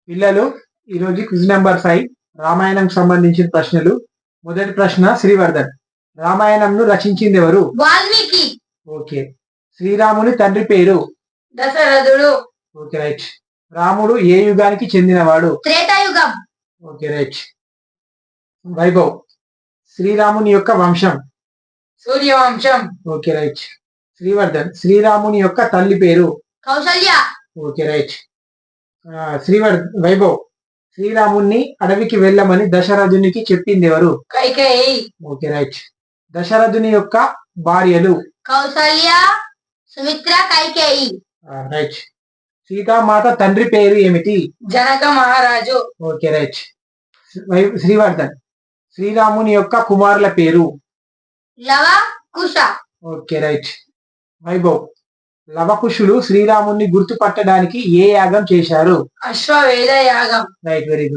పిల్లలు ఈరోజు quiz number 5 Ramayanam సంబంధించిన ప్రశ్నలు. మొదటి ప్రశ్న శ్రీవర్ధన్. రామాయణంను రచించింది ఎవరు? వాల్మీకి. ఓకే. శ్రీరాముని తండ్రి పేరు? దశరథుడు. Okay right. రాముడు ఏ యుగానికి చెందినవాడు? త్రేతాయుగం. Okay right. వైభవ్. శ్రీరాముని యొక్క వంశం? సూర్యవంశం. Okay right. శ్రీవర్ధన్. శ్రీరాముని యొక్క తల్లి పేరు? కౌసల్య. Okay right. వైభవ్. శ్రీరాముణ్ణి అడవికి వెళ్ళమని దశరథునికి చెప్పింది ఎవరు? కైకేయి. Okay right. దశరథుని యొక్క భార్యలు? కౌసల్య, సుమిత్ర, కైకేయి. రైట్. సీతామాత తండ్రి పేరు ఏమిటి? జనక మహారాజు. Okay right. శ్రీవర్ధన్. శ్రీరాముని యొక్క కుమారుల పేరు? లవ, కుశ. Okay right. వైభవ్. లవకుశులు శ్రీరాముని గుర్తుపట్టడానికి ఏ యాగం చేశారు? అశ్వమేధ యాగం. Right, very good.